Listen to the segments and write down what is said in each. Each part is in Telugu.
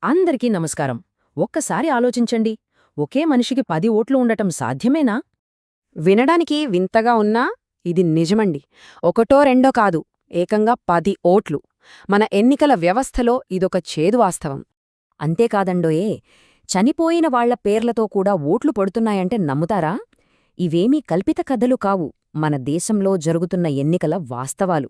అందరికీ నమస్కారం. ఒక్కసారి ఆలోచించండి. ఒకే మనిషికి 10 ఓట్లు ఉండటం సాధ్యమేనా? వినడానికి వింతగా ఉన్నా ఇది నిజమండి. ఒకటో రెండో కాదు, ఏకంగా 10 ఓట్లు. మన ఎన్నికల వ్యవస్థలో ఇదొక చేదు వాస్తవం. అంతేకాదండోయే, చనిపోయిన వాళ్ల పేర్లతో కూడా ఓట్లు పడుతున్నాయంటే నమ్ముతారా? ఇవేమీ కల్పిత కథలు కావు, మన దేశంలో జరుగుతున్న ఎన్నికల వాస్తవాలు.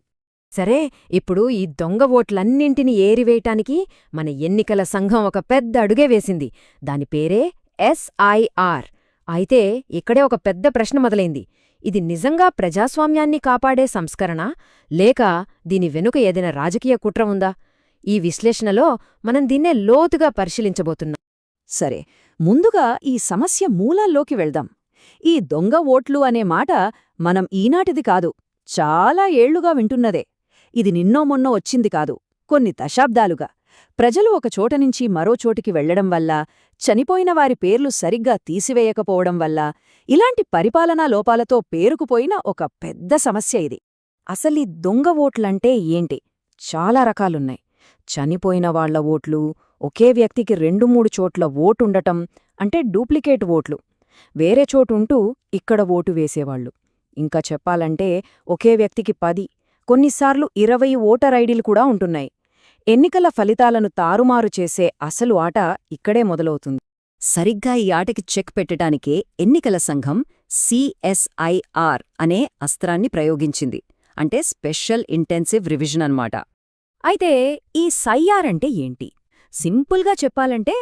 సరే, ఇప్పుడు ఈ దొంగ ఓట్లన్నింటినీ ఏరివేయటానికి మన ఎన్నికల సంఘం ఒక పెద్ద అడుగే వేసింది. దాని పేరే SIR. అయితే ఇక్కడే ఒక పెద్ద ప్రశ్న మొదలైంది. ఇది నిజంగా ప్రజాస్వామ్యాన్ని కాపాడే సంస్కరణ, లేక దీని వెనుక ఏదైనా రాజకీయ కుట్ర ఉందా? ఈ విశ్లేషణలో మనం దీన్నే లోతుగా పరిశీలించబోతున్నాం. సరే, ముందుగా ఈ సమస్య మూలాల్లోకి వెళ్దాం. ఈ దొంగ ఓట్లు అనే మాట మనం ఈనాటిది కాదు, చాలా ఏళ్లుగా వింటున్నదే. ఇది నిన్నో మొన్నో వచ్చింది కాదు, కొన్ని దశాబ్దాలుగా. ప్రజలు ఒక చోటనుంచి మరో చోటికి వెళ్లడం వల్ల, చనిపోయిన వారి పేర్లు సరిగ్గా తీసివేయకపోవడం వల్ల, ఇలాంటి పరిపాలనా లోపాలతో పేరుకుపోయిన ఒక పెద్ద సమస్య ఇది. అసలీ దొంగ ఓట్లంటే ఏంటి? చాలా రకాలున్నాయి. చనిపోయిన వాళ్ల ఓట్లు, ఒకే వ్యక్తికి 2-3 చోట్ల ఓటుండటం అంటే డూప్లికేట్ ఓట్లు, వేరే చోటుంటూ ఇక్కడ ఓటు వేసేవాళ్లు. ఇంకా చెప్పాలంటే ఒకే వ్యక్తికి 10, కొన్నిసార్లు 20 ఓటర్ ఐడీలు కూడా ఉంటున్నాయి. ఎన్నికల ఫలితాలను తారుమారు చేసే అసలు ఆట ఇక్కడే మొదలవుతుంది. సరిగ్గా ఈ ఆటకి చెక్ పెట్టడానికే ఎన్నికల సంఘం CSIR అనే అస్త్రాన్ని ప్రయోగించింది. అంటే స్పెషల్ ఇంటెన్సివ్ రివిజన్ అన్నమాట. అయితే ఈ SIR అంటే ఏంటి? సింపుల్గా చెప్పాలంటే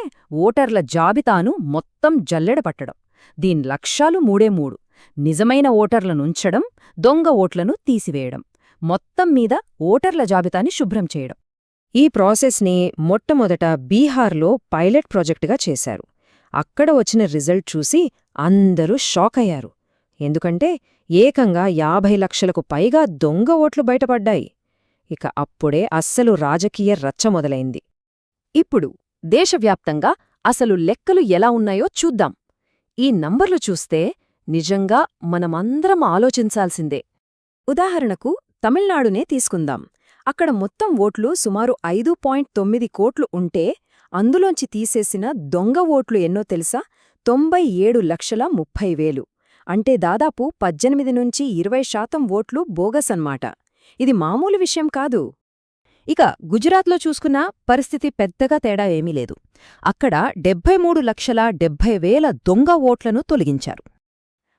ఓటర్ల జాబితాను మొత్తం జల్లెడపట్టడం. దీని లక్ష్యాలు మూడే 3: నిజమైన ఓటర్లనుంచడం, దొంగ ఓట్లను తీసివేయడం, మొత్తం మీద ఓటర్ల జాబితాని శుభ్రం చేయడం. ఈ ప్రాసెస్ని మొట్టమొదట బీహార్లో పైలట్ ప్రాజెక్టుగా చేశారు. అక్కడ వచ్చిన రిజల్ట్ చూసి అందరూ షాక్ అయ్యారు. ఎందుకంటే ఏకంగా 50 లక్షలకు పైగా దొంగ ఓట్లు బయటపడ్డాయి. ఇక అప్పుడే అస్సలు రాజకీయ రచ్చ మొదలైంది. ఇప్పుడు దేశవ్యాప్తంగా అసలు లెక్కలు ఎలా ఉన్నాయో చూద్దాం. ఈ నంబర్లు చూస్తే నిజంగా మనమందరం ఆలోచించాల్సిందే. ఉదాహరణకు తమిళనాడునే తీసుకుందాం. అక్కడ మొత్తం ఓట్లు సుమారు 5.9 కోట్లు ఉంటే, అందులోంచి తీసేసిన దొంగ ఓట్లు ఎన్నో తెలుసా? 97,30,000. అంటే దాదాపు 18-20% ఓట్లు బోగసన్మాట. ఇది మామూలు విషయం కాదు. ఇక గుజరాత్లో చూసుకున్నా పరిస్థితి పెద్దగా తేడా ఏమీ లేదు. అక్కడ 73,70,000 దొంగ ఓట్లను తొలగించారు.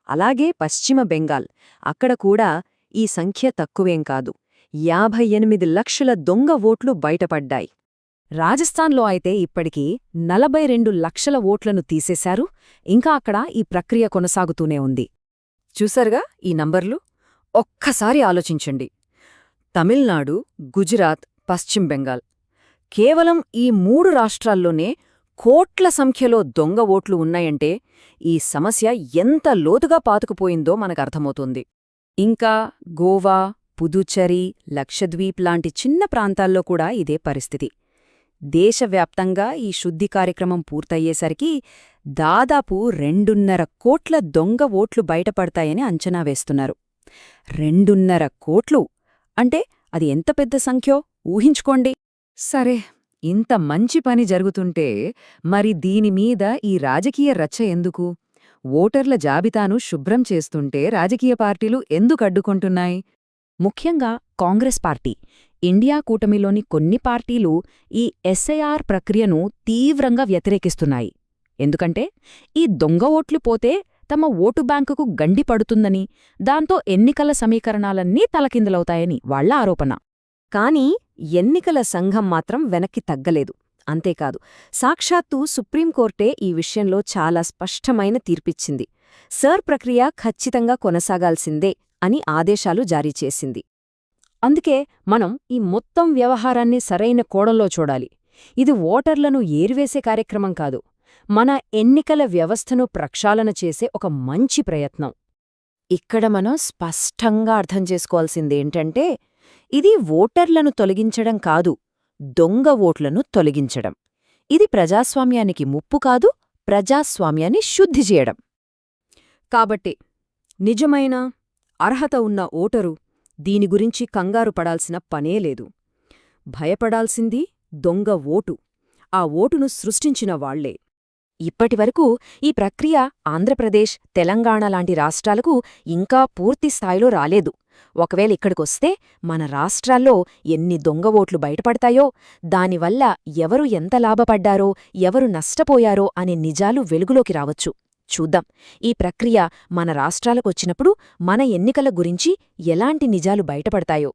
అలాగే పశ్చిమ బెంగాల్, అక్కడ కూడా ఈ సంఖ్య తక్కువేం కాదు, 58 లక్షల దొంగ ఓట్లు బయటపడ్డాయి. రాజస్థాన్లో అయితే ఇప్పటికీ 42 లక్షల ఓట్లను తీసేశారు. ఇంకా అక్కడ ఈ ప్రక్రియ కొనసాగుతూనే ఉంది. చూసారుగా ఈ నంబర్లు? ఒక్కసారి ఆలోచించండి. తమిళనాడు, గుజరాత్, పశ్చిమ బెంగాల్, కేవలం ఈ 3 రాష్ట్రాల్లోనే కోట్ల సంఖ్యలో దొంగ ఓట్లు ఉన్నాయంటే ఈ సమస్య ఎంత లోతుగా పాతుకుపోయిందో మనకర్థమవుతుంది. ఇంకా గోవా, పుదుచ్చేరి, లక్షద్వీప్ లాంటి చిన్న ప్రాంతాల్లో కూడా ఇదే పరిస్థితి. దేశవ్యాప్తంగా ఈ శుద్ధి కార్యక్రమం పూర్తయ్యేసరికి దాదాపు 2.5 కోట్ల దొంగ ఓట్లు బయటపడతాయని అంచనా వేస్తున్నారు. 2.5 కోట్లు అంటే అది ఎంత పెద్ద సంఖ్యో ఊహించుకోండి. సరే, ఇంత మంచి పని జరుగుతుంటే మరి దీనిమీద ఈ రాజకీయ రచ్చ ఎందుకు? ఓటర్ల జాబితాను శుభ్రం చేస్తుంటే రాజకీయ పార్టీలు ఎందుకు అడ్డుకుంటున్నాయి? ముఖ్యంగా కాంగ్రెస్ పార్టీ, ఇండియా కూటమిలోని కొన్ని పార్టీలు ఈ SIR ప్రక్రియను తీవ్రంగా వ్యతిరేకిస్తున్నాయి. ఎందుకంటే ఈ దొంగ ఓట్లు పోతే తమ ఓటు బ్యాంకుకు గండి పడుతుందని, దాంతో ఎన్నికల సమీకరణాలన్నీ తలకిందులవుతాయని వాళ్ల ఆరోపణ. కానీ ఎన్నికల సంఘం మాత్రం వెనక్కి తగ్గలేదు. అంతేకాదు, సాక్షాత్తు సుప్రీంకోర్టే ఈ విషయంలో చాలా స్పష్టమైన తీర్పిచ్చింది. SIR ప్రక్రియ ఖచ్చితంగా కొనసాగాల్సిందే అని ఆదేశాలు జారీ చేసింది. అందుకే మనం ఈ మొత్తం వ్యవహారాన్ని సరైన కోణంలో చూడాలి. ఇది ఓటర్లను ఏరివేసే కార్యక్రమం కాదు, మన ఎన్నికల వ్యవస్థను ప్రక్షాళన చేసే ఒక మంచి ప్రయత్నం. ఇక్కడ మనం స్పష్టంగా అర్థం చేసుకోవాల్సిందేంటంటే, ఇది ఓటర్లను తొలగించడం కాదు, దొంగ ఓట్లను తొలగించడం. ఇది ప్రజాస్వామ్యానికి ముప్పు కాదు, ప్రజాస్వామ్యాన్ని శుద్ధి చేయడం. కాబట్టి నిజమైన అర్హత ఉన్న ఓటరు దీని గురించి కంగారు పడాల్సిన పనేలేదు. భయపడాల్సింది దొంగ ఓటు. ఆ ఓటును సృష్టించిన వాళ్లే. ఇప్పటివరకు ఈ ప్రక్రియ ఆంధ్రప్రదేశ్, తెలంగాణ లాంటి రాష్ట్రాలకు ఇంకా పూర్తి స్థాయిలో రాలేదు. ఒకవేళ ఇక్కడికొస్తే మన రాష్ట్రాల్లో ఎన్ని దొంగ ఓట్లు బయటపడతాయో, దానివల్ల ఎవరు ఎంత లాభపడ్డారో, ఎవరు నష్టపోయారో అనే నిజాలు వెలుగులోకి రావచ్చు. చూద్దాం, ఈ ప్రక్రియ మన రాష్ట్రాలకొచ్చినప్పుడు మన ఎన్నికల గురించి ఎలాంటి నిజాలు బయటపడతాయో.